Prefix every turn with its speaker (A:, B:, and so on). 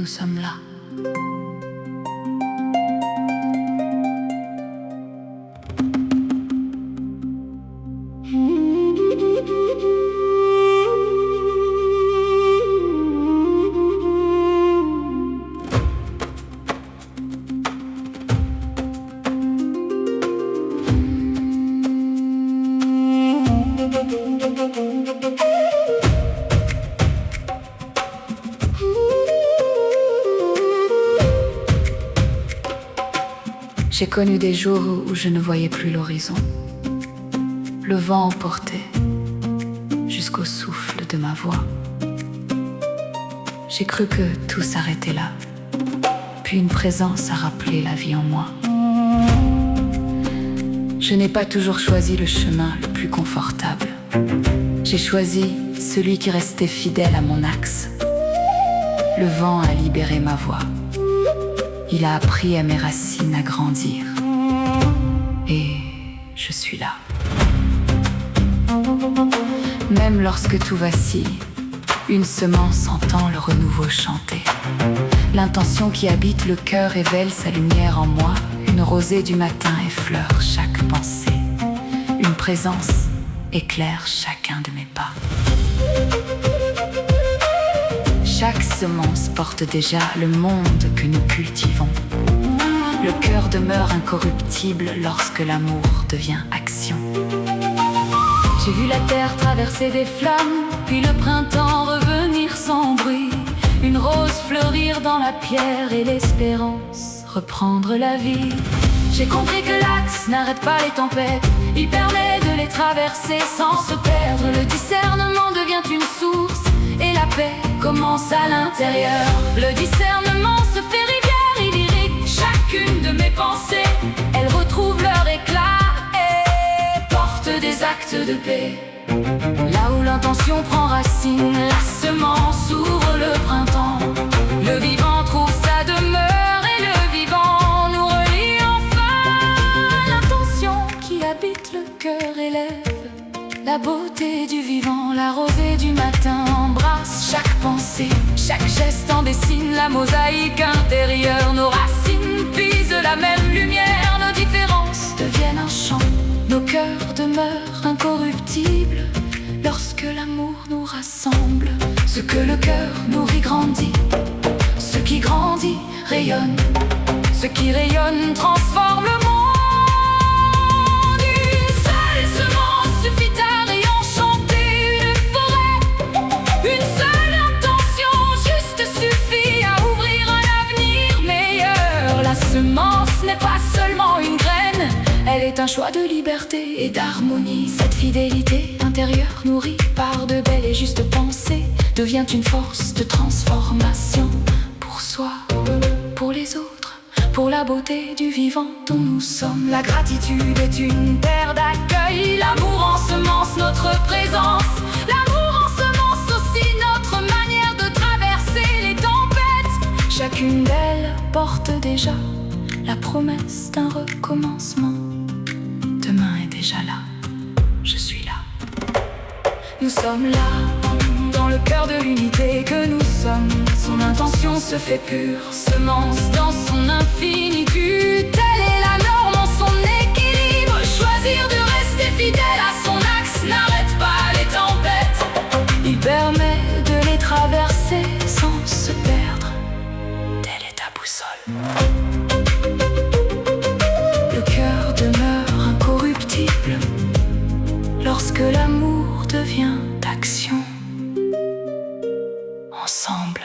A: nous sommes là. J'ai connu des jours où je ne voyais plus l'horizon. Le vent emportait jusqu'au souffle de ma voix. J'ai cru que tout s'arrêtait là. Puis une présence a rappelé la vie en moi. Je n'ai pas toujours choisi le chemin le plus confortable. J'ai choisi celui qui restait fidèle à mon axe. Le vent a libéré ma voix. Il a appris à mes racines à grandir. Et je suis là. Même lorsque tout vacille, une semence entend le renouveau chanter. L'intention qui habite le cœur révèle sa lumière en moi. Une rosée du matin effleure chaque pensée. Une présence éclaire chacun de mes pas. Chaque semence porte déjà le monde que nous cultivons. Le cœur demeure incorruptible lorsque l'amour devient action. J'ai vu la terre traverser des flammes, puis le printemps revenir sans bruit. Une rose fleurir dans la pierre et l'espérance reprendre la vie. J'ai compris que l'axe n'arrête pas les tempêtes, il permet de les traverser sans se perdre. Le discernement devient une source et la paix commence à l'intérieur. Le discernement se fait rivière, il irrigue chacune de mes pensées. Elles retrouvent leur éclat et portent des actes de paix. Là où l'intention prend racine, la semence ouvre le printemps. Le vivant trouve sa demeure et le vivant nous relie enfin. L'intention qui habite le cœur élève la beauté du vivant. La rosée du matin embrasse chaque pensée. Chaque geste en dessine la mosaïque intérieure. Nos racines puisent la même lumière. Nos différences deviennent un chant. Nos cœurs demeurent incorruptibles lorsque l'amour nous rassemble. Ce que le cœur nourrit grandit. Ce qui grandit rayonne. Ce qui rayonne transforme le monde. Une seule semence suffit à réenchanter une forêt. Une seule intention juste suffit à ouvrir un avenir meilleur. La semence n'est pas seulement une graine, elle est un choix de liberté et d'harmonie. Cette fidélité intérieure nourrie par de belles et justes pensées devient une force de transformation pour soi, pour les autres, pour la beauté du vivant dont nous sommes. La gratitude est une terre d'accueil. L'amour ensemence notre présence. L'amour ensemence aussi notre manière de traverser les tempêtes. Chacune d'elles porte déjà la promesse d'un recommencement. Demain est déjà là, je suis là. Nous sommes là, dans le cœur de l'unité que nous sommes. Son intention se fait pure, semence dans son infinitude. Telle est la norme en son équilibre. Choisir de rester fidèle à son axe n'arrête pas les tempêtes. Il permet de les traverser sans se perdre. Telle est ta boussole. Le cœur demeure incorruptible lorsque l'amour devient action. Ensemble